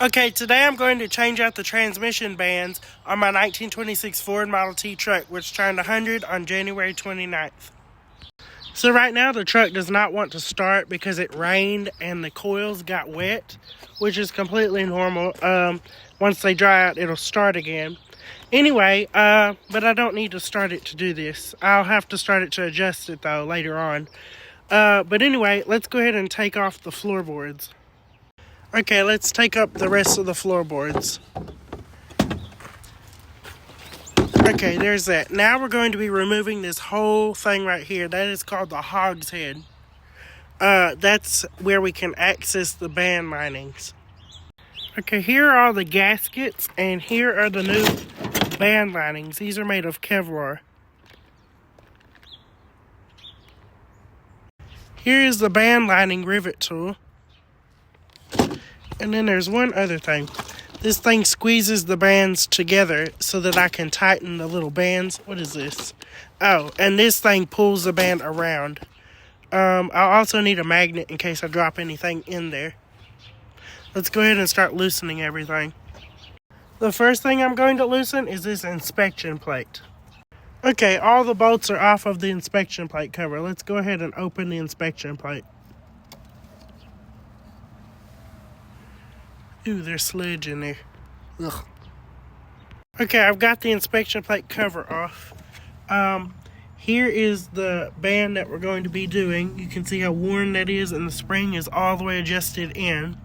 Okay, today I'm going to change out the transmission bands on my 1926 Ford Model T truck, which turned 100 on January 29th. So right now the truck does not want to start because it rained and the coils got wet, which is completely normal. Once they dry out, it'll start again. Anyway, but I don't need to start it to do this. I'll have to start it to adjust it though later on. But anyway, let's go ahead and take off the floorboards. Okay, let's take up the rest of the floorboards. Okay, there's that. Now we're going to be removing this whole thing right here. That is called the hogshead. That's where we can access the band linings. Okay, here are all the gaskets, and here are the new band linings. These are made of Kevlar. Here is the band lining rivet tool. And then there's one other thing. This thing squeezes the bands together so that I can tighten the little bands. What is this? Oh, and this thing pulls the band around. I'll also need a magnet in case I drop anything in there. Let's go ahead and start loosening everything. The first thing I'm going to loosen is this inspection plate. Okay, all the bolts are off of the inspection plate cover. Let's go ahead and open the inspection plate. Ooh, there's sludge in there. Ugh. Okay, I've got the inspection plate cover off. Here is the band that we're going to be doing. You can see how worn that is, and the spring is all the way adjusted in.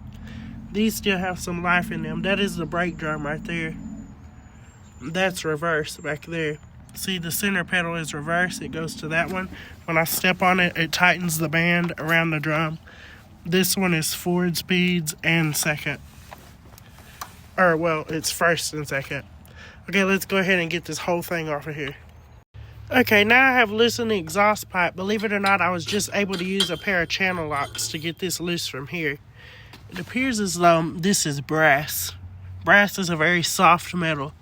These still have some life in them. That is the brake drum right there. That's reverse back there. See, the center pedal is reverse. It goes to that one. When I step on it, it tightens the band around the drum. This one is forward speeds and second. Or, well, it's first and second. Okay, let's go ahead and get this whole thing off of here. Okay, now I have loosened the exhaust pipe. Believe it or not, I was just able to use a pair of channel locks to get this loose from here. It appears as though this is brass. Brass is a very soft metal.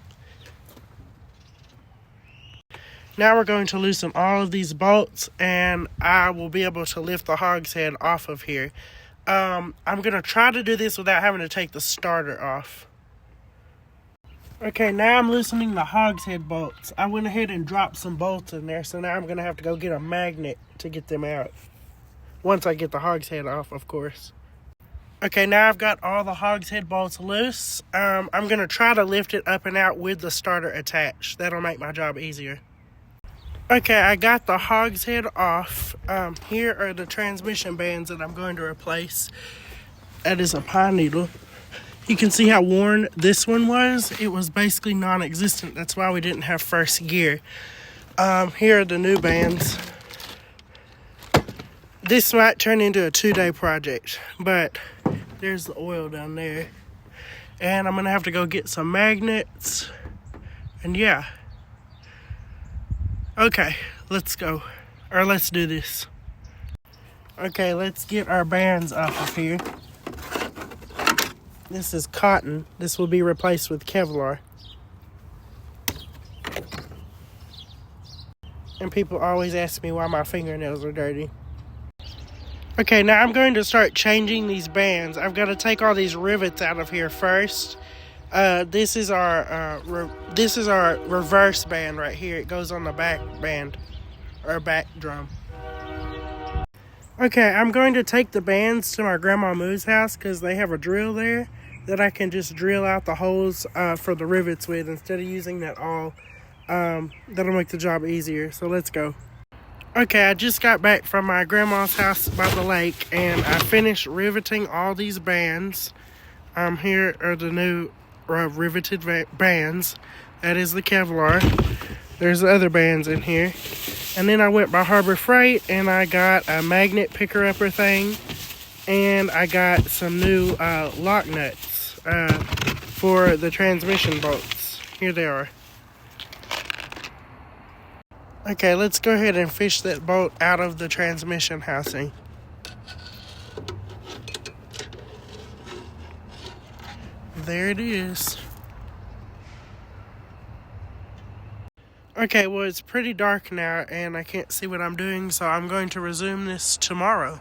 Now we're going to loosen all of these bolts, and I will be able to lift the hogshead off of here. I'm going to try to do this without having to take the starter off. Okay, now I'm loosening the hogshead bolts. I went ahead and dropped some bolts in there, so now I'm going to have to go get a magnet to get them out. Once I get the hogshead off, of course. Okay, now I've got all the hogshead bolts loose. I'm going to try to lift it up and out with the starter attached. That'll make my job easier. Okay, I got the hogshead off. Here are the transmission bands that I'm going to replace. That is a pine needle. You can see how worn this one was. It was basically non-existent. That's why we didn't have first gear. Here are the new bands. This might turn into a 2-day project, but there's the oil down there. And I'm going to have to go get some magnets. And yeah. Okay, let's go. Or let's do this. Okay, let's get our bands off of here. This is cotton. This will be replaced with Kevlar. And people always ask me why my fingernails are dirty. Okay, now I'm going to start changing these bands. I've got to take all these rivets out of here first. This is our reverse band right here. It goes on the back band, or back drum. Okay, I'm going to take the bands to my Grandma Moo's house because they have a drill there that I can just drill out the holes for the rivets with instead of using that awl. That'll make the job easier. So let's go. Okay, I just got back from my grandma's house by the lake, and I finished riveting all these bands. Here are the new riveted bands. That is the Kevlar. There's the other bands in here. And then I went by Harbor Freight, and I got a magnet picker-upper thing, and I got some new lock nuts for the transmission bolts. Here they are. Okay, let's go ahead and fish that bolt out of the transmission housing. There it is. Okay, well, it's pretty dark now, and I can't see what I'm doing, so I'm going to resume this tomorrow.